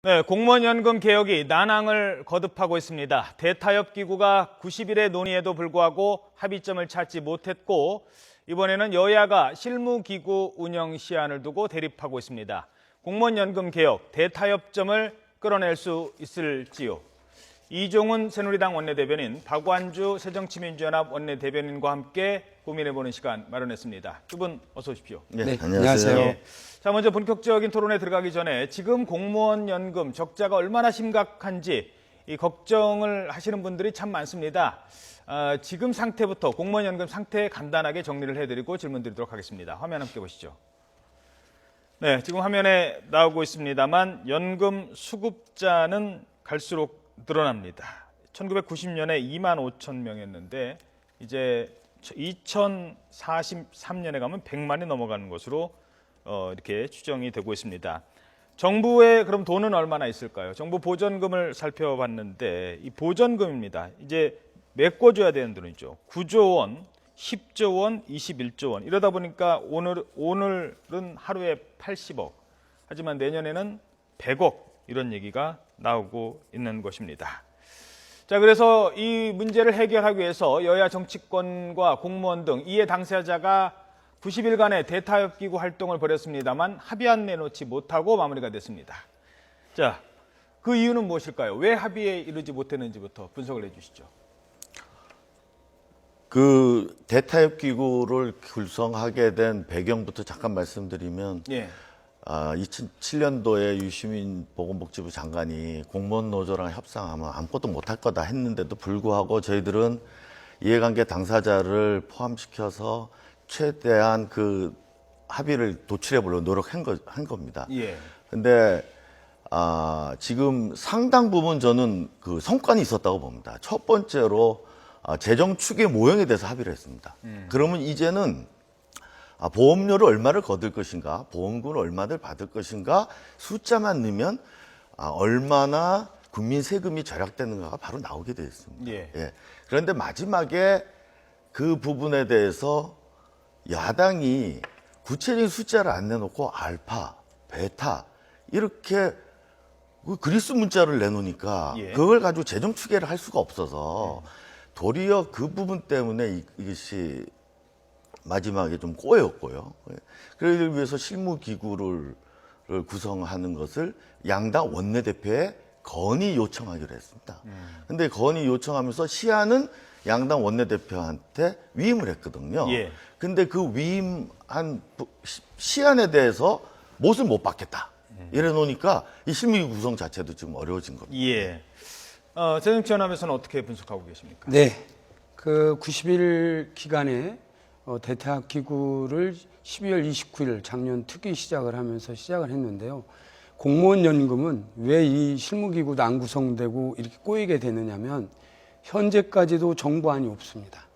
네, 공무원 연금 개혁이 난항을 거듭하고 있습니다. 대타협 기구가 90일의 논의에도 불구하고 합의점을 찾지 못했고 이번에는 여야가 실무기구 운영 시한을 두고 대립하고 있습니다. 공무원 연금 개혁, 대타협점을 끌어낼 수 있을지요? 이종훈 새누리당 원내대변인, 박완주 새정치민주연합 원내대변인과 함께 고민해보는 시간 마련했습니다. 두 분 어서 오십시오. 네, 안녕하세요. 예. 자, 먼저 본격적인 토론에 들어가기 전에 지금 공무원 연금 적자가 얼마나 심각한지 이 걱정을 하시는 분들이 참 많습니다. 지금 상태부터 공무원 연금 상태 간단하게 정리를 해드리고 질문 드리도록 하겠습니다. 화면 함께 보시죠. 네, 지금 화면에 나오고 있습니다만 연금 수급자는 갈수록 늘어납니다. 1990년에 2만 5천 명이었는데 이제 2043년에 가면 100만이 넘어가는 것으로 이렇게 추정이 되고 있습니다. 정부에 그럼 돈은 얼마나 있을까요? 정부 보전금을 살펴봤는데 이 보전금입니다. 이제 메꿔줘야 되는 돈이죠. 9조 원, 10조 원, 21조 원. 이러다 보니까 오늘은 하루에 80억. 하지만 내년에는 100억 이런 얘기가 나오고 있는 것입니다. 자, 그래서 이 문제를 해결하기 위해서 여야 정치권과 공무원 등 이해 당사자가 90일간의 대타협기구 활동을 벌였습니다만 합의안 내놓지 못하고 마무리가 됐습니다. 자, 그 이유는 무엇일까요? 왜 합의에 이르지 못했는지부터 분석을 해주시죠. 그 대타협기구를 구성하게 된 배경부터 잠깐 말씀드리면 예. 2007년도에 유시민 보건복지부 장관이 공무원 노조랑 협상하면 아무것도 못할 거다 했는데도 불구하고 저희들은 이해관계 당사자를 포함시켜서 최대한 그 합의를 도출해 보려고 노력한 겁니다. 예. 근데 지금 상당 부분 저는 그 성과는 있었다고 봅니다. 첫 번째로 재정 추계 모형에 대해서 합의를 했습니다. 그러면 이제는 보험료를 얼마를 거둘 것인가, 보험금을 얼마를 받을 것인가, 숫자만 넣으면 얼마나 국민 세금이 절약되는가가 바로 나오게 되어 있습니다. 예. 예. 그런데 마지막에 그 부분에 대해서 야당이 구체적인 숫자를 안 내놓고 알파, 베타 이렇게 그리스 문자를 내놓으니까 예. 그걸 가지고 재정 추계를 할 수가 없어서 도리어 그 부분 때문에 이것이 마지막에 좀 꼬였고요. 그러기 위해서 실무기구를 구성하는 것을 양당 원내대표에 건의 요청하기로 했습니다. 근데 건의 요청하면서 시한은 양당 원내대표한테 위임을 했거든요. 예. 근데 그 위임한 시한에 대해서 못을 못 받겠다. 이래 놓으니까 이 실무기구 구성 자체도 지금 어려워진 겁니다. 예. 새정치연합에서는 어떻게 분석하고 계십니까? 네, 그 90일 기간에 대타협기구를 12월 29일 작년 특위 시작을 하면서 시작을 했는데요. 공무원 연금은 왜 이 실무기구도 안 구성되고 이렇게 꼬이게 되느냐면 현재까지도 정부안이 없습니다.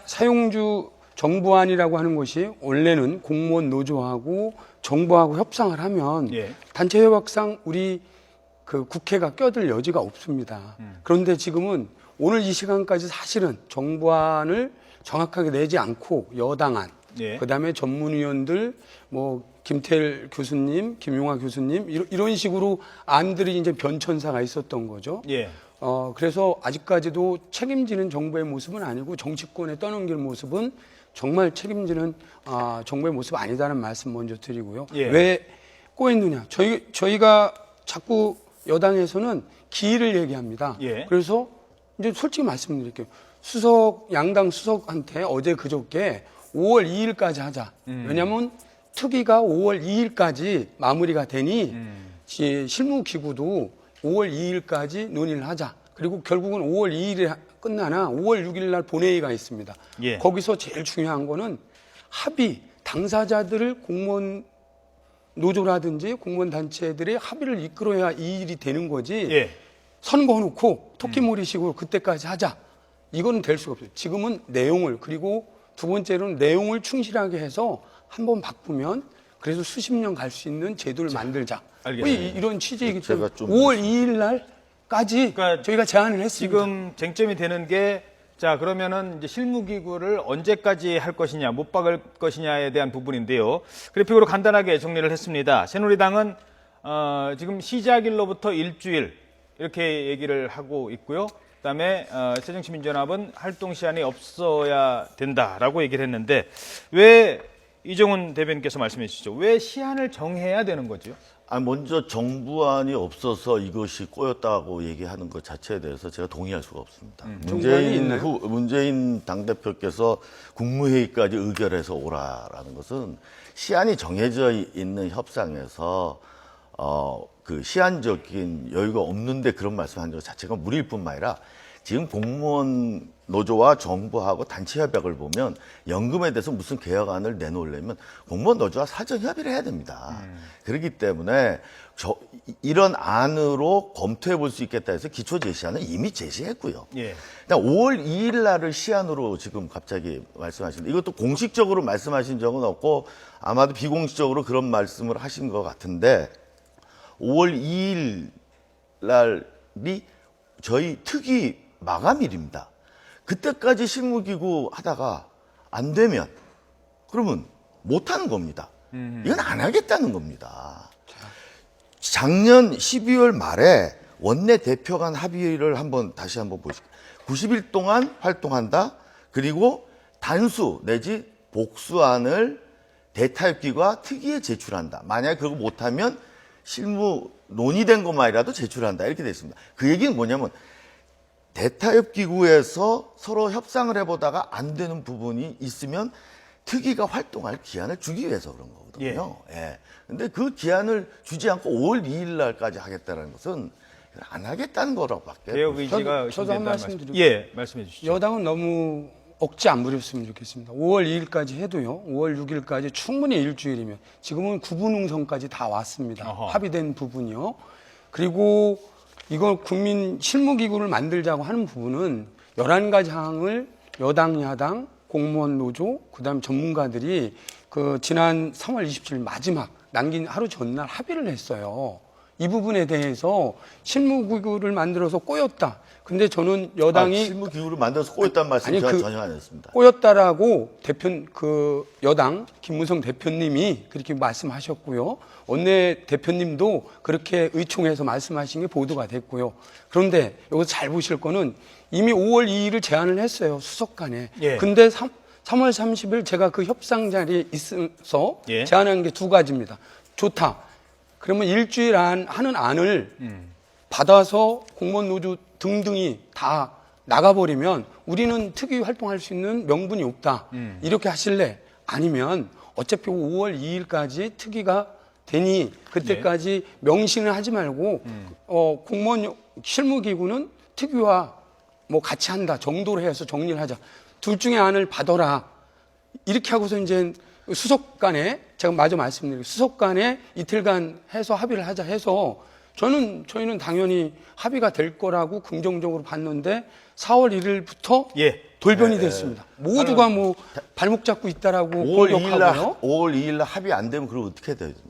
사용주 정부안이라고 하는 것이 원래는 공무원 노조하고 정부하고 협상을 하면 예. 단체 협약상 우리 그 국회가 껴들 여지가 없습니다. 그런데 지금은 오늘 이 시간까지 사실은 정부안을 정확하게 내지 않고 여당안, 예. 그다음에 전문위원들, 뭐 김태일 교수님, 김용화 교수님 이런 식으로 안들이 이제 변천사가 있었던 거죠. 예. 그래서 아직까지도 책임지는 정부의 모습은 아니고 정치권에 떠넘길 모습은 정말 책임지는 정부의 모습 아니다는 말씀 먼저 드리고요. 예. 왜 꼬였느냐? 저희가 자꾸 여당에서는 기일을 얘기합니다. 예. 그래서 이제 솔직히 말씀드릴게요. 양당 수석한테 어제 그저께 5월 2일까지 하자. 왜냐하면 특위가 5월 2일까지 마무리가 되니 실무기구도 5월 2일까지 논의를 하자. 그리고 결국은 5월 2일에 끝나나 5월 6일 날 본회의가 있습니다. 예. 거기서 제일 중요한 거는 합의, 당사자들을 공무원 노조라든지 공무원 단체들의 합의를 이끌어야 이 일이 되는 거지. 예. 선거해놓고 토끼몰이식으로 그때까지 하자. 이거는 될 수가 없어요. 지금은 내용을, 그리고 두 번째로는 내용을 충실하게 해서 한번 바꾸면 그래서 수십 년 갈 수 있는 제도를 만들자. 알겠습니다. 이런 취지이기 제가 때문에 좀 5월 2일 날까지 그러니까 저희가 제안을 했습니다. 지금 쟁점이 되는 게 자, 그러면은 이제 실무기구를 언제까지 할 것이냐, 못 박을 것이냐에 대한 부분인데요. 그래픽으로 간단하게 정리를 했습니다. 새누리당은 지금 시작일로부터 일주일 이렇게 얘기를 하고 있고요. 그다음에 새정치민주연합은 활동 시한이 없어야 된다라고 얘기를 했는데 왜 이종훈 대변인께서 말씀해 주시죠. 왜 시한을 정해야 되는 거죠? 먼저 정부안이 없어서 이것이 꼬였다고 얘기하는 것 자체에 대해서 제가 동의할 수가 없습니다. 정부안이 있나요? 문재인 당대표께서 국무회의까지 의결해서 오라라는 것은 시한이 정해져 있는 협상에서 그 시한적인 여유가 없는데 그런 말씀하는 것 자체가 무리일 뿐만 아니라 지금 공무원 노조와 정부하고 단체 협약을 보면 연금에 대해서 무슨 개혁안을 내놓으려면 공무원 노조와 사전 협의를 해야 됩니다. 그렇기 때문에 이런 안으로 검토해 볼 수 있겠다 해서 기초 제시안은 이미 제시했고요. 예. 그냥 5월 2일 날을 시한으로 지금 갑자기 말씀하시는데 이것도 공식적으로 말씀하신 적은 없고 아마도 비공식적으로 그런 말씀을 하신 것 같은데 5월 2일 날이 저희 특위 마감일입니다. 그때까지 실무기구 하다가 안 되면 그러면 못 하는 겁니다. 이건 안 하겠다는 겁니다. 작년 12월 말에 원내 대표 간 합의를 다시 한번 보실게요. 90일 동안 활동한다. 그리고 단수 내지 복수안을 대타협기구와 특위에 제출한다. 만약에 그거 못하면 실무 논의된 것만이라도 제출한다. 이렇게 돼 있습니다. 그 얘기는 뭐냐면 대타협기구에서 서로 협상을 해보다가 안 되는 부분이 있으면 특위가 활동할 기한을 주기 위해서 그런 거거든요. 예. 근데 그 기한을 주지 않고 5월 2일 날까지 하겠다는 것은 안 하겠다는 거라고밖에. 개혁 의지가 저도 한 의심된다는 말씀 말씀. 드릴게요. 예, 말씀해 주시죠. 여당은 너무 억지 안 부렸으면 좋겠습니다. 5월 2일까지 해도요. 5월 6일까지 충분히 일주일이면 지금은 구분응선까지 다 왔습니다. 어허. 합의된 부분이요. 그리고 이걸 국민 실무기구를 만들자고 하는 부분은 11가지 항을 여당, 야당, 공무원 노조, 그다음 전문가들이 그 지난 3월 27일 마지막 남긴 하루 전날 합의를 했어요. 이 부분에 대해서 실무기구를 만들어서 꼬였다. 근데 저는 여당이 실무기구를 만들어서 꼬였다는 말씀 아니, 제가 그- 전혀 안 했습니다. 꼬였다라고 여당 김무성 대표님이 그렇게 말씀하셨고요. 원내 대표님도 그렇게 의총해서 말씀하신 게 보도가 됐고요. 그런데 여기서 잘 보실 거는 이미 5월 2일을 제안을 했어요. 수석간에. 예. 근데 3월 30일 제가 그 협상 자리에 있어서 예. 제안한 게 두 가지입니다. 좋다. 그러면 일주일 하는 안을 받아서 공무원 노조 등등이 다 나가버리면 우리는 특위 활동할 수 있는 명분이 없다. 이렇게 하실래? 아니면 어차피 5월 2일까지 특위가 되니 그때까지 명신을 하지 말고 공무원 실무기구는 특위와 뭐 같이 한다 정도로 해서 정리를 하자. 둘 중에 안을 받아라. 이렇게 하고서 이제 수석 간에 제가 마저 말씀드리고 수석 간에 이틀간 해서 합의를 하자 해서 저희는 당연히 합의가 될 거라고 긍정적으로 봤는데 4월 1일부터 예. 돌변이 됐습니다. 모두가 뭐 발목 잡고 있다라고 5월 2일 날 공격하고요. 5월 2일 날 합의 안 되면 그럼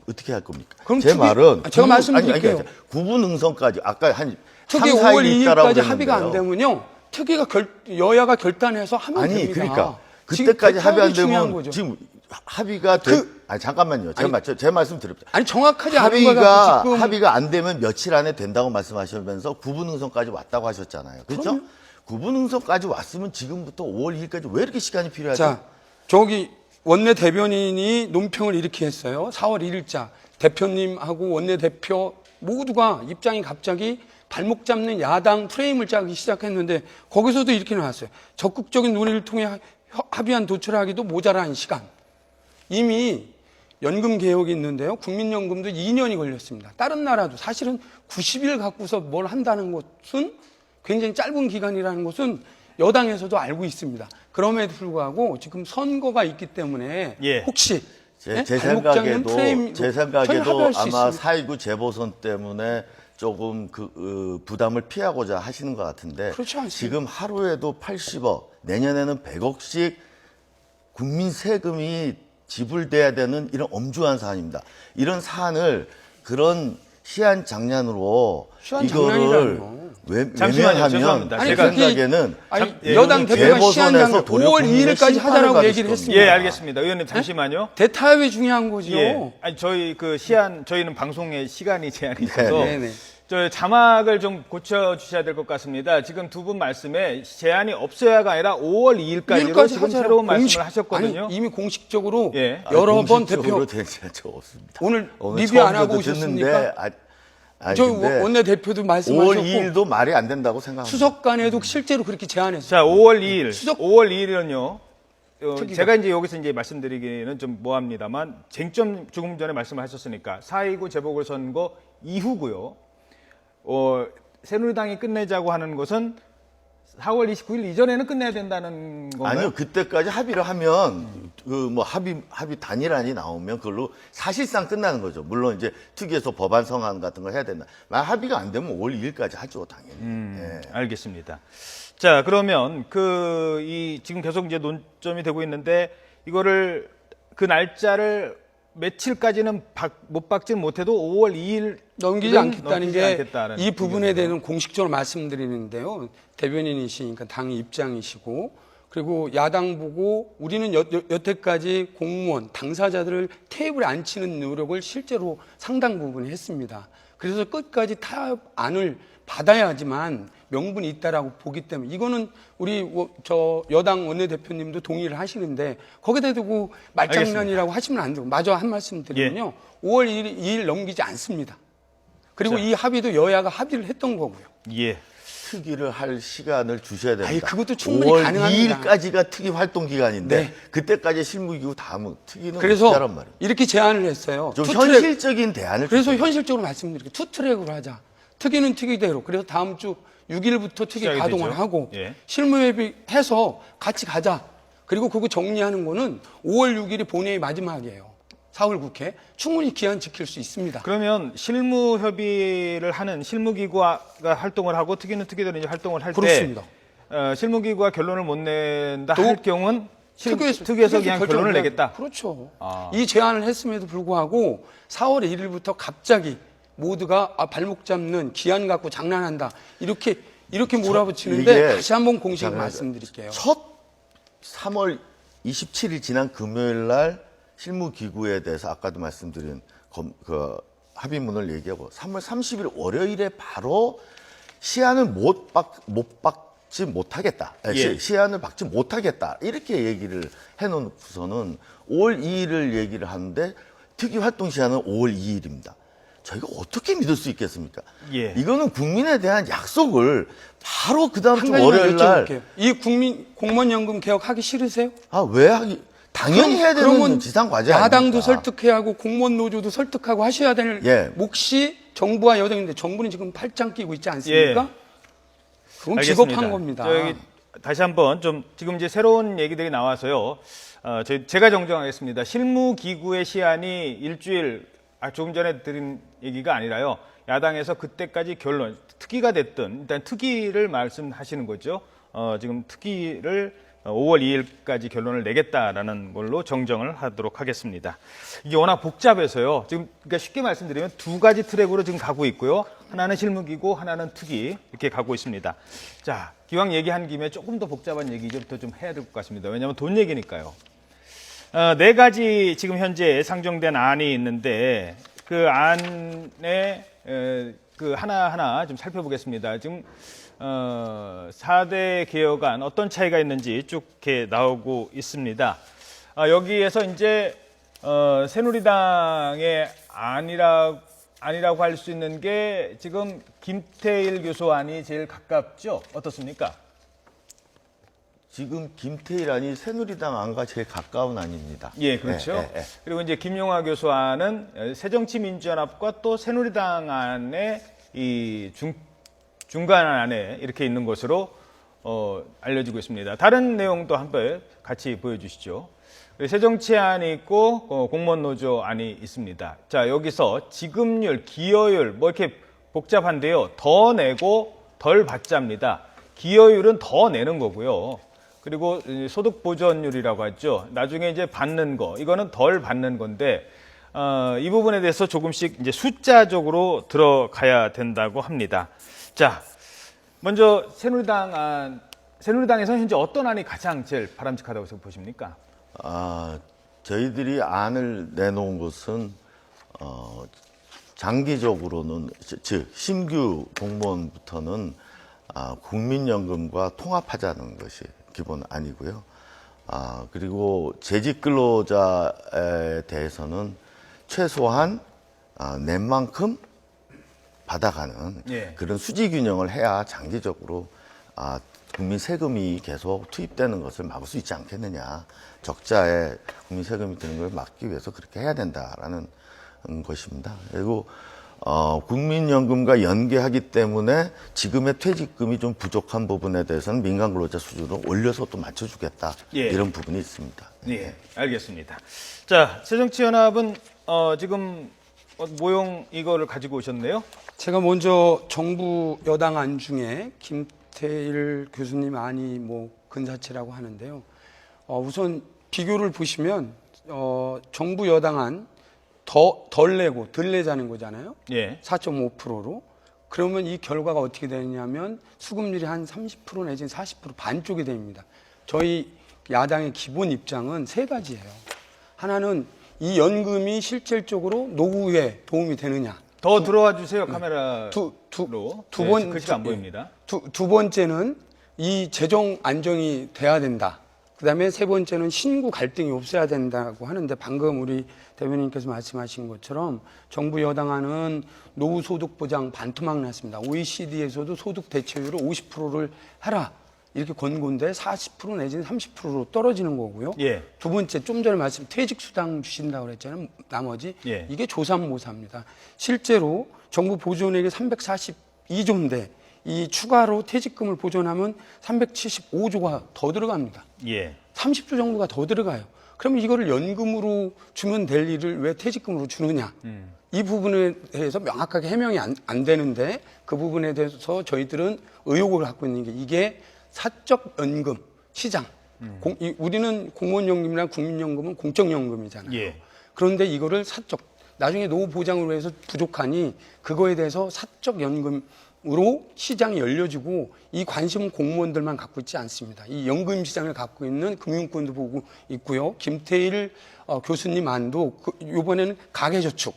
어떻게 할 겁니까? 그럼 제 특위- 말은 제가 말씀드릴게요. 구분 응선까지 아까 한 3, 특위 4일 5월 있다라고 2일까지 합의가 안 그랬는데요. 되면요. 특위가 여야가 결단해서 하면 아니 됩니다. 그러니까 지금 그때까지 그 합의 안 중요한 되면 거죠. 지금 합의가 아니 잠깐만요. 제 말씀 드립니다. 아니 정확하지 않은 거 갖고 지금 합의가 안 되면 며칠 안에 된다고 말씀하시면서 구분 응선까지 왔다고 하셨잖아요. 그렇죠? 구분 응선까지 왔으면 지금부터 5월 2일까지 왜 이렇게 시간이 필요하죠? 자, 저기 원내 대변인이 논평을 이렇게 했어요. 4월 1일자 대표님하고 원내 대표 모두가 입장이 갑자기 발목 잡는 야당 프레임을 짜기 시작했는데 거기서도 이렇게 나왔어요. 적극적인 논의를 통해 합의안 도출하기도 모자란 시간. 이미 연금 개혁이 있는데요. 국민연금도 2년이 걸렸습니다. 다른 나라도 사실은 90일 갖고서 뭘 한다는 것은 굉장히 짧은 기간이라는 것은 여당에서도 알고 있습니다. 그럼에도 불구하고 지금 선거가 있기 때문에 예. 혹시 제 발목 잡는 프레임 제 저희 생각에도 합의할 수 아마 있습니다. 4.29 재보선 때문에 조금 부담을 피하고자 하시는 것 같은데 그렇지 않습니다. 지금 하루에도 80억, 내년에는 100억씩 국민 세금이 지불돼야 되는 이런 엄중한 사안입니다. 이런 사안을 그런 시한장난으로 이거를 시한장난이라뇨. 잠시만요. 왜냐하면 죄송합니다. 제 제가 생각에는 여당 대표가 시한 게 아니라 도력 5월 국민의 2일까지 하자라고 심판을 얘기를 받으실 했습니다. 예, 알겠습니다. 의원님 잠시만요. 대타협이 중요한 거죠. 예. 아니 저희 그 저희는 방송에 시간이 제한이 있어서 네네. 저 자막을 좀 고쳐 주셔야 될 것 같습니다. 지금 두 분 말씀에 제한이 없어야가 아니라 5월 2일까지로 지금 새로운 말씀을 하셨거든요. 아니, 이미 공식적으로 예. 여러 번 대표 공식적으로 된 적이 없습니다. 오늘 리뷰 처음 안 하고 저도 오셨습니까? 듣는데, 저 근데 원내 대표도 5월 말씀하셨고 2일도 말이 안 된다고 생각합니다. 수석 간에도 실제로 그렇게 제안했어요. 자, 5월 2일. 수석- 5월 2일은요. 특위가. 제가 이제 여기서 이제 말씀드리기는 좀 뭐합니다만 쟁점 조금 전에 말씀을 하셨으니까 4.29 재보궐선거 이후고요. 새누리당이 끝내자고 하는 것은 4월 29일 이전에는 끝내야 된다는 건가요? 아니요, 그때까지 합의를 하면 그 뭐 합의 단일안이 나오면 그걸로 사실상 끝나는 거죠. 물론 이제 특위에서 법안 성안 같은 걸 해야 된다. 만약 합의가 안 되면 5월 2일까지 하죠, 당연히. 예. 알겠습니다. 자, 그러면 지금 계속 이제 논점이 되고 있는데 이거를 그 날짜를 며칠까지는 못 박지는 못해도 5월 2일 넘기지 않겠다는 넘기지 게 않겠다는 이 부분에 의견이네요. 대해서는 공식적으로 말씀드리는데요. 대변인이시니까 당의 입장이시고 그리고 야당 보고 우리는 여태까지 공무원, 당사자들을 테이블에 앉히는 노력을 실제로 상당 부분 했습니다. 그래서 끝까지 타협안을 받아야지만 명분이 있다라고 보기 때문에 이거는 우리 저 여당 원내대표님도 동의를 하시는데 거기다 두고 말장난이라고 하시면 안 되고 마저 한 말씀 드리면요. 5월 2일 넘기지 않습니다. 그리고 자. 이 합의도 여야가 합의를 했던 거고요. 예. 특위를 할 시간을 주셔야 됩니다. 아니, 그것도 충분히 5월 가능합니다. 2일까지가 특위 활동 기간인데 네. 그때까지 실무기구 다음은 특위는 그래서 없다란 말이에요. 이렇게 제안을 했어요. 좀 투 트랙. 현실적인 대안을 그래서 주세요. 현실적으로 말씀드릴게요. 투 트랙으로 하자. 특위는 특위대로. 그래서 다음 주 6일부터 특위 시작이 가동을 되죠. 하고 예. 실무협의해서 같이 가자. 그리고 그거 정리하는 거는 5월 6일이 본회의 마지막이에요. 4월 국회. 충분히 기한 지킬 수 있습니다. 그러면 실무 협의를 하는 실무기구가 활동을 하고 특위는 특위대로 이제 활동을 할 때 그렇습니다. 실무기구가 결론을 못 낸다 또 할 경우는 특위에서 그냥 결정을 결론을 해야 내겠다. 그렇죠. 아. 이 제안을 했음에도 불구하고 4월 1일부터 갑자기 모두가 발목 잡는 기한 갖고 장난한다. 이렇게 몰아붙이는데 이게 다시 한번 공식 잠깐만요. 말씀드릴게요. 첫 3월 27일 지난 금요일 날 실무기구에 대해서 아까도 말씀드린 그 합의문을 얘기하고 3월 30일 월요일에 바로 시한을 못 박지 못하겠다. 예. 시한을 박지 못하겠다. 이렇게 얘기를 해놓고서는 5월 2일을 얘기를 하는데 특위 활동 시한은 5월 2일입니다. 저희가 어떻게 믿을 수 있겠습니까? 예. 이거는 국민에 대한 약속을 바로 그 다음 한 주 가지만 월요일 날 여쭤볼게요. 이 공무원연금 개혁하기 싫으세요? 왜 하기? 당연히 해야 되는 그러면 지상 과제 야당도 아닙니까? 설득해야 하고 공무원 노조도 설득하고 하셔야 될 예. 몫이 정부와 여당인데 정부는 지금 팔짱 끼고 있지 않습니까? 그건 알겠습니다. 비겁한 겁니다. 저기 다시 한번 좀 지금 이제 새로운 얘기들이 나와서요. 제가 정정하겠습니다. 실무기구의 시한이 일주일 조금 전에 드린 얘기가 아니라요. 야당에서 그때까지 결론 특위가 됐든 일단 특위를 말씀하시는 거죠. 지금 특위를 5월 2일까지 결론을 내겠다라는 걸로 정정을 하도록 하겠습니다. 이게 워낙 복잡해서요. 지금 그러니까 쉽게 말씀드리면 두 가지 트랙으로 지금 가고 있고요. 하나는 실무기구, 하나는 특위 이렇게 가고 있습니다. 자, 기왕 얘기한 김에 조금 더 복잡한 얘기부터 좀 해야 될 것 같습니다. 왜냐하면 돈 얘기니까요. 4가지 지금 현재 상정된 안이 있는데 그 안에 그 하나하나 좀 살펴보겠습니다. 지금 4대 개혁안 어떤 차이가 있는지 쭉 이렇게 나오고 있습니다. 여기에서 이제 새누리당의 아니라고 할 수 있는 게 지금 김태일 교수안이 제일 가깝죠? 어떻습니까? 지금 김태일 안이 새누리당 안과 제일 가까운 안입니다. 예, 그렇죠. 그리고 이제 김용화 교수안은 새정치민주연합과 또 새누리당 안에 이 중간 안에 이렇게 있는 것으로 알려지고 있습니다. 다른 내용도 한번 같이 보여주시죠. 새정치안이 있고 공무원 노조 안이 있습니다. 자, 여기서 지급률, 기여율 뭐 이렇게 복잡한데요. 더 내고 덜 받자입니다. 기여율은 더 내는 거고요. 그리고 소득 보전율이라고 하죠. 나중에 이제 받는 거, 이거는 덜 받는 건데 이 부분에 대해서 조금씩 이제 숫자적으로 들어가야 된다고 합니다. 자, 먼저 새누리당에서는 현재 어떤 안이 가장 제일 바람직하다고 보십니까? 저희들이 안을 내놓은 것은 장기적으로는 즉 신규 공무원부터는 국민연금과 통합하자는 것이 기본 안이고요. 그리고 재직 근로자에 대해서는 최소한 낸 만큼 받아가는 예. 그런 수지 균형을 해야 장기적으로 국민 세금이 계속 투입되는 것을 막을 수 있지 않겠느냐. 적자에 국민 세금이 드는 걸 막기 위해서 그렇게 해야 된다라는 것입니다. 그리고 국민연금과 연계하기 때문에 지금의 퇴직금이 좀 부족한 부분에 대해서는 민간 근로자 수준으로 올려서 또 맞춰주겠다. 예. 이런 부분이 있습니다. 예, 알겠습니다. 자, 새정치연합은 지금 모형 이거를 가지고 오셨네요. 제가 먼저 정부 여당 안 중에 김태일 교수님 안이 뭐 근사치라고 하는데요. 우선 비교를 보시면 정부 여당 안 덜 내고 덜 내자는 거잖아요. 예. 4.5%로. 그러면 이 결과가 어떻게 되냐면 수급률이 한 30% 내지는 40% 반쪽이 됩니다. 저희 야당의 기본 입장은 세 가지예요. 하나는 이 연금이 실질적으로 노후에 도움이 되느냐. 더 들어와 주세요, 카메라로. 두 번, 글씨가 안 보입니다. 두 번째는 이 재정 안정이 돼야 된다. 그 다음에 세 번째는 신구 갈등이 없어야 된다고 하는데 방금 우리 대변인께서 말씀하신 것처럼 정부 여당안은 노후 소득 보장 반토막 났습니다. OECD에서도 소득 대체율을 50%를 하라. 이렇게 권고인데 40% 내지는 30%로 떨어지는 거고요. 예. 두 번째, 좀 전에 말씀 퇴직수당 주신다고 그랬잖아요. 나머지. 예. 이게 조삼모사입니다. 실제로 정부 보존액이 342조인데 이 추가로 퇴직금을 보존하면 375조가 더 들어갑니다. 예. 30조 정도가 더 들어가요. 그러면 이거를 연금으로 주면 될 일을 왜 퇴직금으로 주느냐. 이 부분에 대해서 명확하게 해명이 안 되는데 그 부분에 대해서 저희들은 의혹을 갖고 있는 게 이게 사적 연금 시장. 우리는 공무원연금이나 국민연금은 공적연금이잖아요. 예. 그런데 이거를 사적, 나중에 노후 보장을 위해서 부족하니 그거에 대해서 사적 연금으로 시장이 열려지고 이 관심은 공무원들만 갖고 있지 않습니다. 이 연금 시장을 갖고 있는 금융권도 보고 있고요. 김태일 교수님 안도 이번에는 가계저축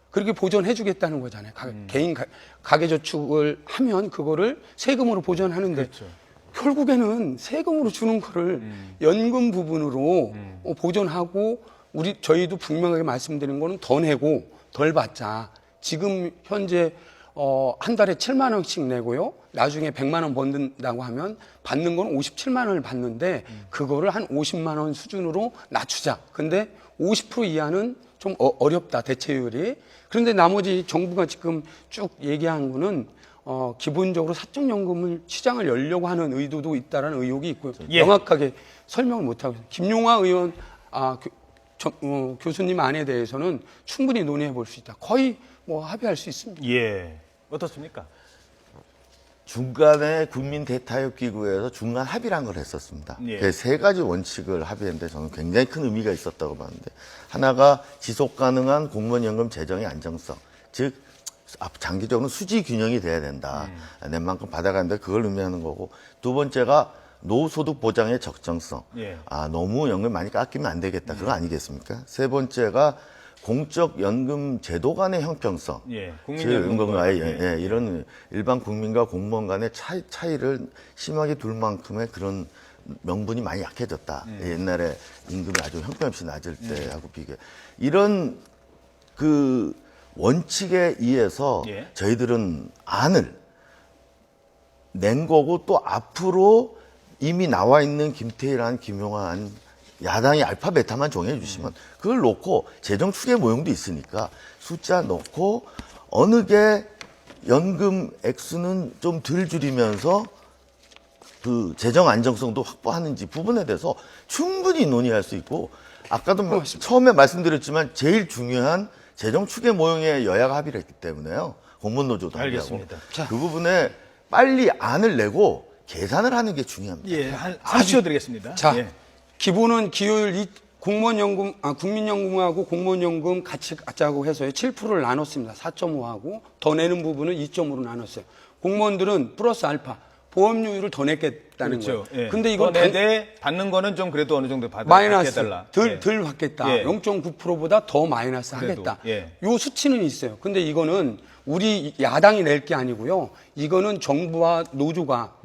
그렇게 보존해주겠다는 거잖아요. 개인 가계저축을 하면 그거를 세금으로 보존하는데 그렇죠. 결국에는 세금으로 주는 거를 연금 부분으로 보존하고 저희도 분명하게 말씀드린 거는 더 내고 덜 받자. 지금 현재 한 달에 7만 원씩 내고요. 나중에 100만 원 번다고 하면 받는 건 57만 원을 받는데 그거를 한 50만 원 수준으로 낮추자. 근데 50% 이하는 좀 어렵다, 대체율이. 그런데 나머지 정부가 지금 쭉 얘기한 거는 기본적으로 사적연금을 시장을 열려고 하는 의도도 있다라는 의혹이 있고요. 예. 명확하게 설명을 못하고 있어요. 김용화 의원 교수님 안에 대해서는 충분히 논의해 볼 수 있다. 거의 뭐 합의할 수 있습니다. 예. 어떻습니까? 중간에 국민 대타협기구에서 중간 합의란 걸 했었습니다. 예. 그 세 가지 원칙을 합의했는데 저는 굉장히 큰 의미가 있었다고 봤는데 하나가 지속 가능한 공무원연금 재정의 안정성, 즉 장기적으로 수지 균형이 돼야 된다. 낸 만큼 받아가는데 그걸 의미하는 거고 두 번째가 노후소득 보장의 적정성. 예. 너무 연금 많이 깎이면 안 되겠다. 그거 아니겠습니까? 세 번째가 공적 연금 제도 간의 형평성. 예. 국민연금과의 이런 일반 국민과 공무원 간의 차이를 심하게 둘 만큼의 그런 명분이 많이 약해졌다. 옛날에 임금이 아주 형편없이 낮을 때하고 비교해. 이런 그 원칙에 의해서 예. 저희들은 안을 낸 거고 또 앞으로 이미 나와 있는 김태일안, 김용환 야당이 알파 베타만 정해 주시면 그걸 놓고 재정 추계 모형도 있으니까 숫자 넣고 어느 게 연금 액수는 좀 덜 줄이면서 그 재정 안정성도 확보하는지 부분에 대해서 충분히 논의할 수 있고 아까도 처음에 말씀드렸지만 제일 중요한 재정 추계 모형에 여야가 합의를 했기 때문에요. 공무원 노조도 합의하고 알겠습니다. 그 부분에 빨리 안을 내고 계산을 하는 게 중요합니다. 예. 한 30초 드리겠습니다. 자, 예. 기본은 기여율 공무원연금, 국민연금하고 공무원연금 같이 갖자고 해서요. 7%를 나눴습니다. 4.5하고 더 내는 부분은 2.5로 나눴어요. 공무원들은 플러스 알파 보험료율을 더 냈겠다는 그렇죠. 거예요. 예. 근데 이건 더 내되 받는 거는 좀 그래도 어느 정도 마이너스 받겠달라. 덜 받겠다. 예. 0.9%보다 더 마이너스 그래도, 하겠다. 예. 요 수치는 있어요. 근데 이거는 우리 야당이 낼 게 아니고요. 이거는 정부와 노조가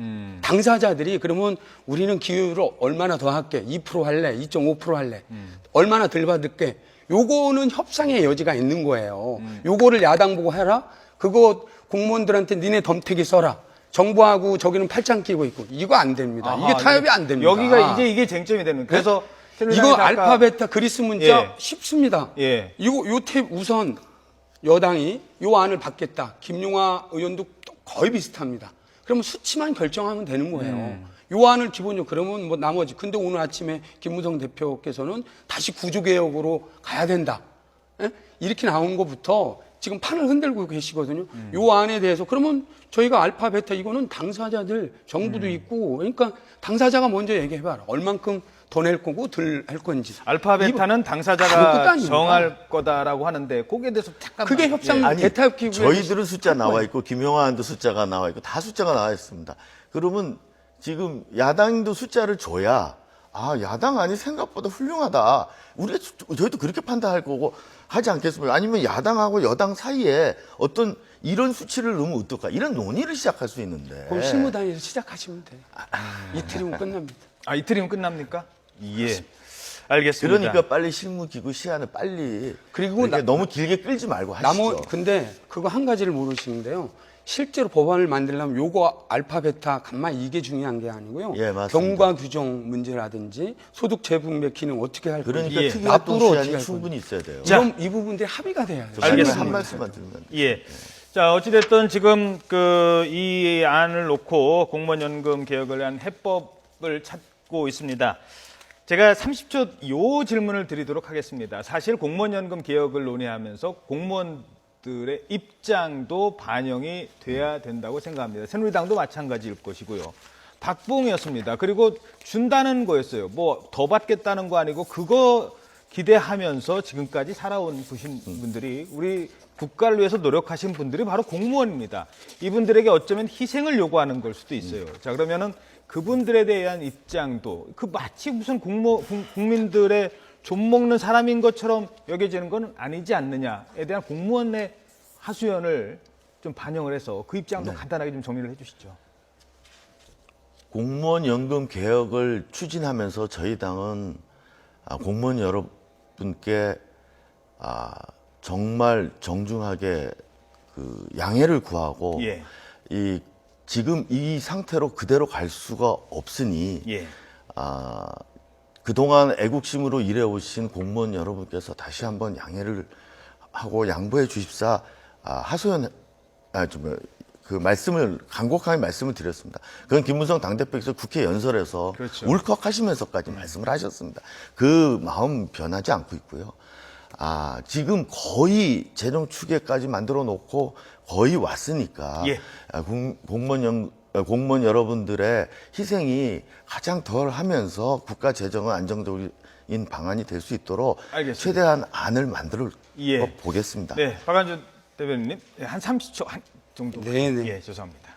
당사자들이 그러면 우리는 기여율을 얼마나 더 할게. 2% 할래. 2.5% 할래. 얼마나 덜 받을게. 요거는 협상의 여지가 있는 거예요. 요거를 야당 보고 해라. 그거 공무원들한테 니네 덤태기 써라. 정부하고 저기는 팔짱 끼고 있고 이거 안 됩니다. 아하, 이게 타협이 안 됩니다. 여기가 이게 쟁점이 되는. 그래서 이거 알파 베타 그리스 문자 예. 쉽습니다. 예. 요 탭 우선 여당이 요 안을 받겠다. 김용화 의원도 거의 비슷합니다. 그러면 수치만 결정하면 되는 거예요. 요 안을 기본적으로 그러면 뭐 나머지. 근데 오늘 아침에 김무성 대표께서는 다시 구조개혁으로 가야 된다. 예? 이렇게 나온 것부터 지금 판을 흔들고 계시거든요. 요 안에 대해서 그러면 저희가 알파 베타 이거는 당사자들 정부도 있고 그러니까 당사자가 먼저 얘기해봐라. 얼만큼 더 낼 거고 덜 할 건지. 알파 베타는 아무것도 당사자가 아닙니다. 정할 거다라고 하는데 거기에 대해서 잠깐만. 그게 협상 아니, 대타협 기구에 저희들은 숫자 나와 있고 김용환도 숫자가 나와 있고 다 숫자가 나와 있습니다. 그러면 지금 야당도 숫자를 줘야 야당안이 생각보다 훌륭하다. 저희도 그렇게 판단할 거고 하지 않겠습니까? 아니면 야당하고 여당 사이에 어떤 이런 수치를 넣으면 어떨까? 이런 논의를 시작할 수 있는데. 그럼 실무단에서 시작하시면 돼요. 이틀이면 끝납니다. 이틀이면 끝납니까? 예. 알겠습니다. 그러니까 빨리 실무기구 시한을 빨리 그리고 너무 길게 끌지 말고 하시죠. 근데 그거 한 가지를 모르시는데요. 실제로 법안을 만들려면 요거 알파 베타 감마 이게 중요한 게 아니고요. 예, 맞습니다. 경과 규정 문제라든지 소득 재분배 기능 어떻게 할 건지 그러니까 예. 특유활동 납부로 시한이 어떻게 할 충분히 있어야 돼요. 자. 이런 이 부분들이 합의가 돼야 돼요. 알겠습니다. 한 말씀만 드리면. 예. 자, 어찌됐든 지금 이 안을 놓고 공무원연금 개혁을 위한 해법을 찾고 있습니다. 제가 30초 요 질문을 드리도록 하겠습니다. 사실 공무원연금 개혁을 논의하면서 공무원들의 입장도 반영이 돼야 된다고 생각합니다. 새누리당도 마찬가지일 것이고요. 박봉이었습니다. 그리고 준다는 거였어요. 뭐 더 받겠다는 거 아니고 그거 기대하면서 지금까지 살아온 분들이 우리 국가를 위해서 노력하신 분들이 바로 공무원입니다. 이분들에게 어쩌면 희생을 요구하는 걸 수도 있어요. 자, 그러면은 그분들에 대한 입장도 마치 무슨 국민들의 좀 먹는 사람인 것처럼 여겨지는 건 아니지 않느냐에 대한 공무원의 하소연을 좀 반영을 해서 그 입장도 간단하게 좀 정리를 해주시죠. 공무원 연금 개혁을 추진하면서 저희 당은 공무원 여러분께 정말 정중하게 그 양해를 구하고 예. 지금 이 상태로 그대로 갈 수가 없으니 예. 그동안 애국심으로 일해오신 공무원 여러분께서 다시 한번 양해를 하고 양보해 주십사 그 말씀을 간곡하게 말씀을 드렸습니다. 그건 김무성 당대표께서 국회 연설에서 그렇죠. 울컥하시면서까지 말씀을 하셨습니다. 그 마음 변하지 않고 있고요. 지금 거의 재정 추계까지 만들어 놓고 거의 왔으니까 예. 공무원 여러분들의 희생이 가장 덜 하면서 국가 재정은 안정적인 방안이 될 수 있도록 알겠습니다. 최대한 안을 만들어 보겠습니다. 네, 박한준 대변인님 한 30초 정도. 네네. 예, 죄송합니다.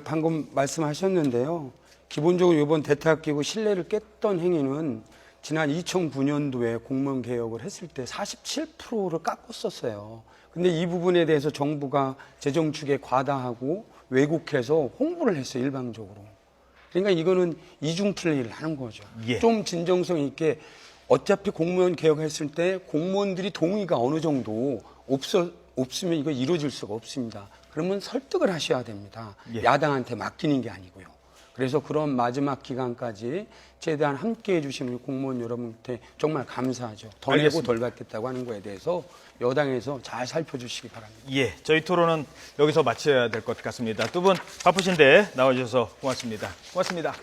방금 말씀하셨는데요. 기본적으로 이번 대타협기구 신뢰를 깼던 행위는 지난 2009년도에 공무원 개혁을 했을 때 47%를 깎았었어요. 근데 이 부분에 대해서 정부가 재정 축에 과다하고 왜곡해서 홍보를 했어요, 일방적으로. 그러니까 이거는 이중 플레이를 하는 거죠. 예. 좀 진정성 있게 어차피 공무원 개혁했을 때 공무원들이 동의가 어느 정도 없으면 이거 이루어질 수가 없습니다. 그러면 설득을 하셔야 됩니다. 예. 야당한테 맡기는 게 아니고요. 그래서 그런 마지막 기간까지 최대한 함께해 주신 우리 공무원 여러분한테 정말 감사하죠. 더 내고 알겠습니다. 덜 받겠다고 하는 거에 대해서 여당에서 잘 살펴주시기 바랍니다. 예, 저희 토론은 여기서 마쳐야 될 것 같습니다. 두 분 바쁘신데 나와주셔서 고맙습니다. 고맙습니다.